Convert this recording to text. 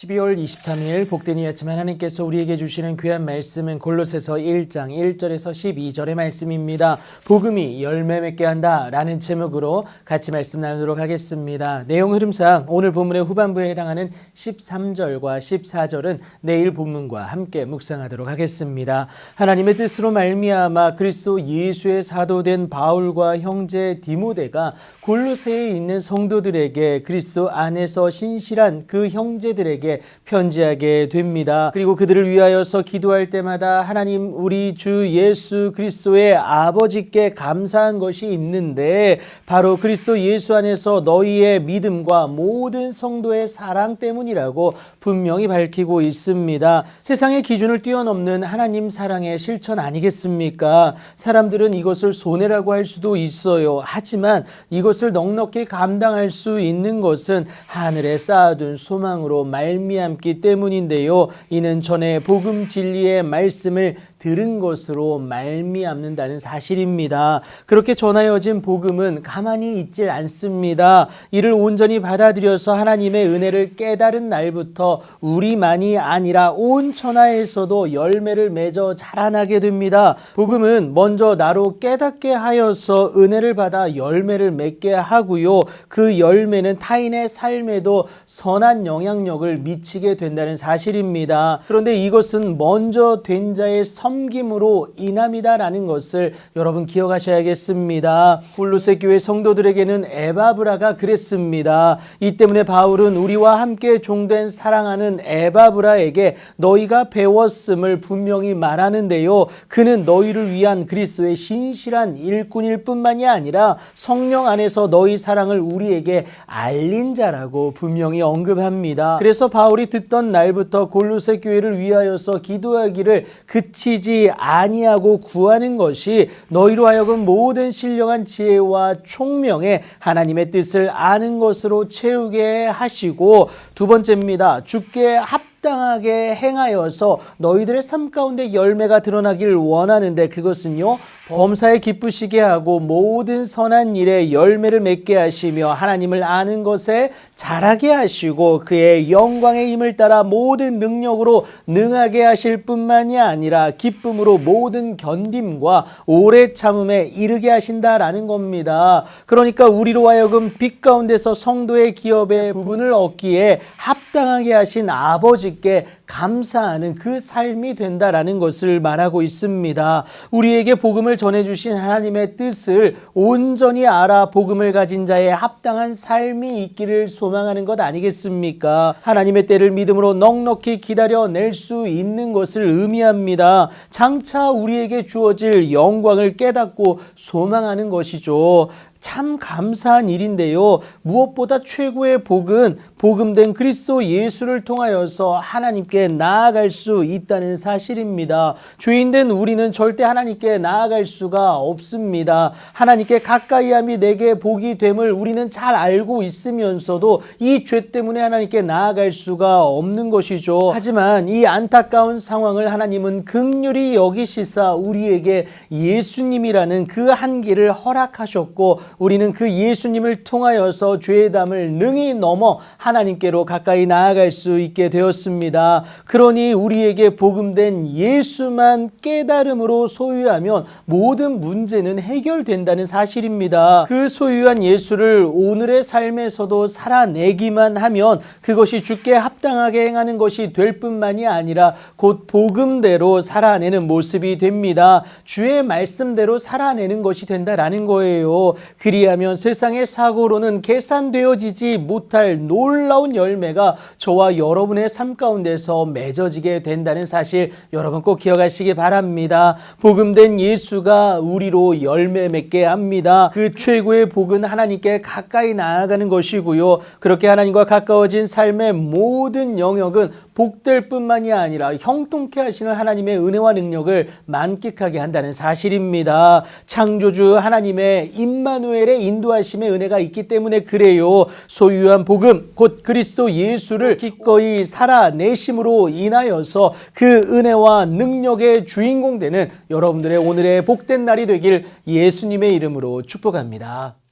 12월 23일 복된 이 아침 하나님께서 우리에게 주시는 귀한 말씀은 골로새서 1장 1절에서 12절의 말씀입니다. 복음이 열매 맺게 한다 라는 제목으로 같이 말씀 나누도록 하겠습니다. 내용 흐름상 오늘 본문의 후반부에 해당하는 13절과 14절은 내일 본문과 함께 묵상하도록 하겠습니다. 하나님의 뜻으로 말미암아 그리스도 예수의 사도된 바울과 형제 디모데가 골로새에 있는 성도들에게 그리스도 안에서 신실한 그 형제들에게 편지하게 됩니다. 그리고 그들을 위하여서 기도할 때마다 하나님 우리 주 예수 그리스도의 아버지께 감사한 것이 있는데 바로 그리스도 예수 안에서 너희의 믿음과 모든 성도의 사랑 때문이라고 분명히 밝히고 있습니다. 세상의 기준을 뛰어넘는 하나님 사랑의 실천 아니겠습니까? 사람들은 이것을 손해라고 할 수도 있어요. 하지만 이것을 넉넉히 감당할 수 있는 것은 하늘에 쌓아둔 소망으로 말미암기 때문인데요. 이는 전에 복음 진리의 말씀을 들은 것으로 말미암는다는 사실입니다. 그렇게 전하여진 복음은 가만히 있질 않습니다. 이를 온전히 받아들여서 하나님의 은혜를 깨달은 날부터 우리만이 아니라 온 천하에서도 열매를 맺어 자라나게 됩니다. 복음은 먼저 나로 깨닫게 하여서 은혜를 받아 열매를 맺게 하고요. 그 열매는 타인의 삶에도 선한 영향력을 미치게 된다는 사실입니다. 그런데 이것은 먼저 된 자의 섬김으로 인함이다라는 것을 여러분 기억하셔야겠습니다. 골로새 교회 성도들에게는 에바브라가 그랬습니다. 이 때문에 바울은 우리와 함께 종된 사랑하는 에바브라에게 너희가 배웠음을 분명히 말하는데요. 그는 너희를 위한 그리스도의 신실한 일꾼일 뿐만이 아니라 성령 안에서 너희 사랑을 우리에게 알린 자라고 분명히 언급합니다. 그래서 바울이 듣던 날부터 골로새 교회를 위하여서 기도하기를 그치지 아니하고 구하는 것이 너희로 하여금 모든 신령한 지혜와 총명에 하나님의 뜻을 아는 것으로 채우게 하시고, 두 번째입니다. 주께 합당하게 행하여서 너희들의 삶 가운데 열매가 드러나길 원하는데 그것은요 범사에 기쁘시게 하고 모든 선한 일에 열매를 맺게 하시며 하나님을 아는 것에 자라게 하시고 그의 영광의 힘을 따라 모든 능력으로 능하게 하실 뿐만이 아니라 기쁨으로 모든 견딤과 오래 참음에 이르게 하신다라는 겁니다. 그러니까 우리로 하여금 빛 가운데서 성도의 기업의 부분을 얻기에 합당하게 하신 아버지께 감사하는 그 삶이 된다라는 것을 말하고 있습니다. 우리에게 복음을 전해주신 하나님의 뜻을 온전히 알아 복음을 가진 자의 합당한 삶이 있기를 소망하는 것 아니겠습니까? 하나님의 때를 믿음으로 넉넉히 기다려낼 수 있는 것을 의미합니다. 장차 우리에게 주어질 영광을 깨닫고 소망하는 것이죠. 참 감사한 일인데요. 무엇보다 최고의 복은 복음된 그리스도 예수를 통하여서 하나님께 나아갈 수 있다는 사실입니다. 죄인된 우리는 절대 하나님께 나아갈 수가 없습니다. 하나님께 가까이함이 내게 복이 됨을 우리는 잘 알고 있으면서도 이 죄 때문에 하나님께 나아갈 수가 없는 것이죠. 하지만 이 안타까운 상황을 하나님은 긍휼히 여기시사 우리에게 예수님이라는 그 한 길을 허락하셨고 우리는 그 예수님을 통하여서 죄의 담을 능히 넘어 하나님께로 가까이 나아갈 수 있게 되었습니다. 그러니 우리에게 복음된 예수만 깨달음으로 소유하면 모든 문제는 해결된다는 사실입니다. 그 소유한 예수를 오늘의 삶에서도 살아내기만 하면 그것이 주께 합당하게 행하는 것이 될 뿐만이 아니라 곧 복음대로 살아내는 모습이 됩니다. 주의 말씀대로 살아내는 것이 된다라는 거예요. 그리하면 세상의 사고로는 계산되어지지 못할 놀라운 열매가 저와 여러분의 삶 가운데서 맺어지게 된다는 사실 여러분 꼭 기억하시기 바랍니다. 복음된 예수가 우리로 열매 맺게 합니다. 그 최고의 복은 하나님께 가까이 나아가는 것이고요. 그렇게 하나님과 가까워진 삶의 모든 영역은 복될 뿐만이 아니라 형통케 하시는 하나님의 은혜와 능력을 만끽하게 한다는 사실입니다. 창조주 하나님의 임마누엘의 인도하심의 은혜가 있기 때문에 그래요. 소유한 복음 곧 그리스도 예수를 기꺼이 살아내심으로 인하여서 그 은혜와 능력의 주인공 되는 여러분들의 오늘의 복된 날이 되길 예수님의 이름으로 축복합니다.